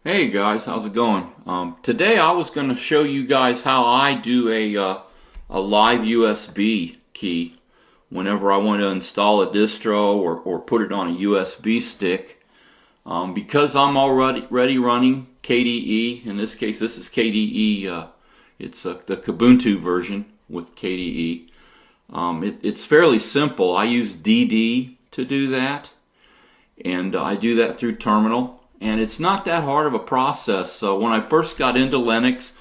Hey guys, how's it going? Today I was going to show you guys how I do a live USB key whenever I want to install a distro or put it on a USB stick. Because I'm already running KDE, in this case this is KDE, it's the Kubuntu version with KDE. It's fairly simple. I use DD to do that, and I do that through terminal. And it's not that hard of a process. So when I first got into Linux,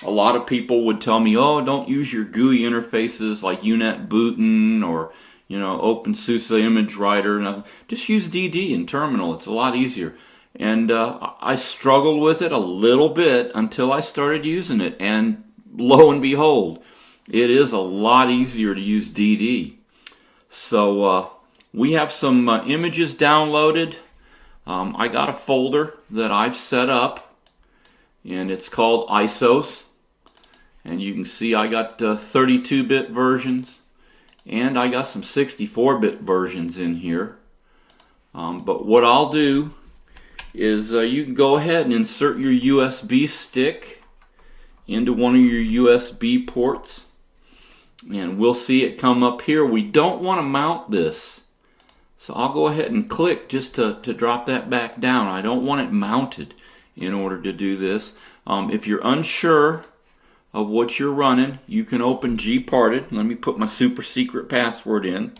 a lot of people would tell me, "Oh, don't use your GUI interfaces like UNetBootin or OpenSUSE Image Writer. Just use DD in terminal. It's a lot easier." And I struggled with it a little bit until I started using it, and lo and behold, it is a lot easier to use DD. So we have some images downloaded. I got a folder that I've set up, and it's called ISOs. And you can see I got 32-bit versions, and I got some 64-bit versions in here. But what I'll do is you can go ahead and insert your USB stick into one of your USB ports, and we'll see it come up here. We don't want to mount this. So I'll go ahead and click just to drop that back down. I don't want it mounted in order to do this. If you're unsure of what you're running, you can open gparted. Let me put my super secret password in.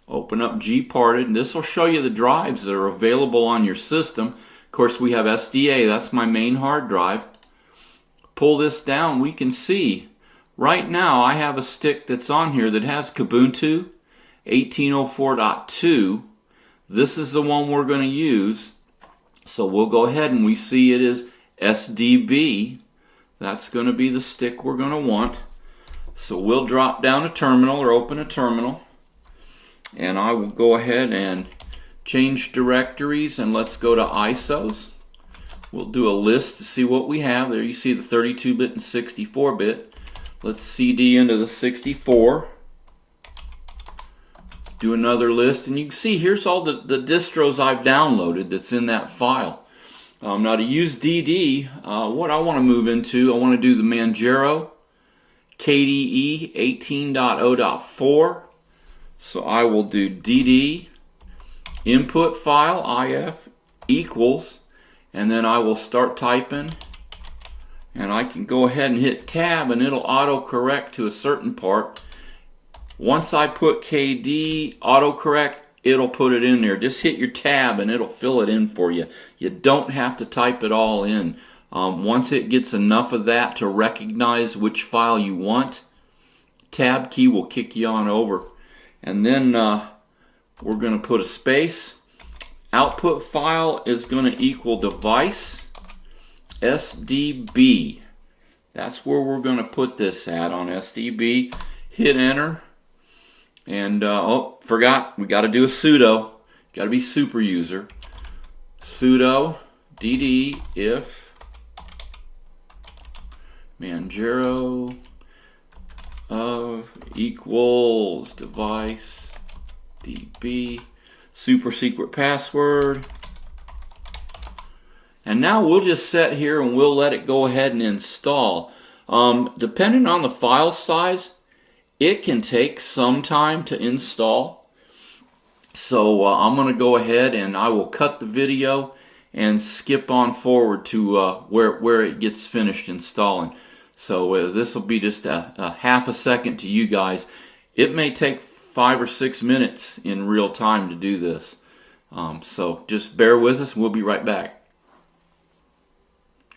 Open up gparted, and this will show you the drives that are available on your system. Of course, we have SDA. That's my main hard drive. Pull this down. We can see right now I have a stick that's on here that has Kubuntu 18.04.2. This is the one we're going to use. So we'll go ahead and we see it is SDB. That's going to be the stick we're going to want. So we'll drop down a terminal or open a terminal. And I will go ahead and change directories, and let's go to ISOs. We'll do a list to see what we have. There you see the 32-bit and 64-bit. Let's CD into the 64. Do another list, and you can see here's all the distros I've downloaded that's in that file. Now to use DD, what I want to move into, I want to do the Manjaro KDE 18.0.4. So I will do DD input file if equals, and then I will start typing. And I can go ahead and hit tab, and it'll autocorrect to a certain part. Once I put KD autocorrect, it'll put it in there. Just hit your tab and it'll fill it in for you. You don't have to type it all in. Once it gets enough of that to recognize which file you want, tab key will kick you on over. And then we're going to put a space. Output file is going to equal device SDB. That's where we're going to put this at, on SDB. Hit enter. And oh, forgot, we got to do a sudo. Got to be super user. Sudo dd if Manjaro of equals device db super secret password. And now we'll just sit here and we'll let it go ahead and install. Depending on the file size, it can take some time to install. So I'm going to go ahead and I will cut the video and skip on forward to where it gets finished installing. So this will be just a half a second to you guys. It may take 5 or 6 minutes in real time to do this. So just bear with us. We'll be right back.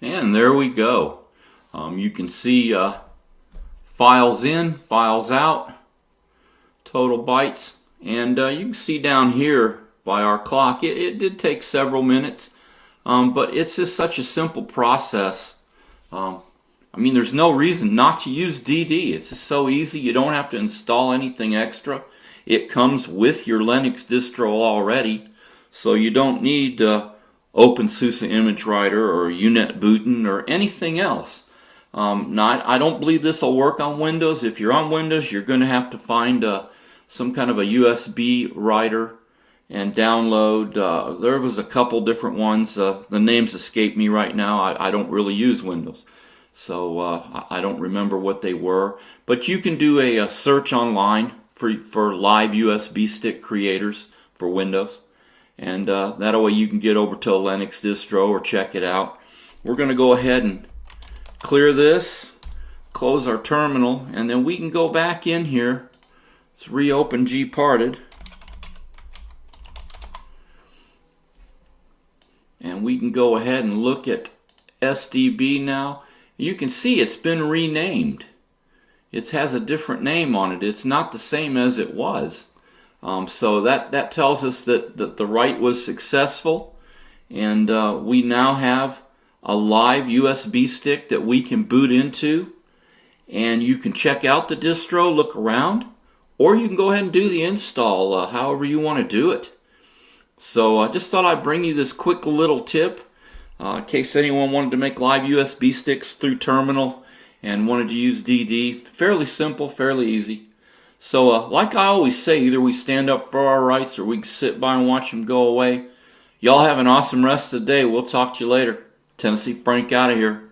And there we go. You can see files in, files out, total bytes. And you can see down here by our clock, it did take several minutes. But it's just such a simple process. I mean, there's no reason not to use DD. It's just so easy. You don't have to install anything extra. It comes with your Linux distro already. So you don't need OpenSUSE Image Writer or UNetBootin or anything else. I don't believe this will work on Windows. If you're on Windows, you're going to have to find some kind of a USB writer and download. There was a couple different ones. The names escape me right now. I don't really use Windows, so I don't remember what they were. But you can do a search online for live USB stick creators for Windows, and that way you can get over to a Linux distro or check it out. We're going to go ahead and clear this, close our terminal, and then we can go back in here. Let's reopen gparted. And we can go ahead and look at SDB now. You can see it's been renamed. It has a different name on it. It's not the same as it was. So that tells us that the write was successful. And we now have a live USB stick that we can boot into. And you can check out the distro, look around, or you can go ahead and do the install however you want to do it. So I just thought I'd bring you this quick little tip in case anyone wanted to make live USB sticks through terminal and wanted to use DD. Fairly simple, fairly easy. So like I always say, either we stand up for our rights or we can sit by and watch them go away. Y'all have an awesome rest of the day. We'll talk to you later. TN.Frank out of here.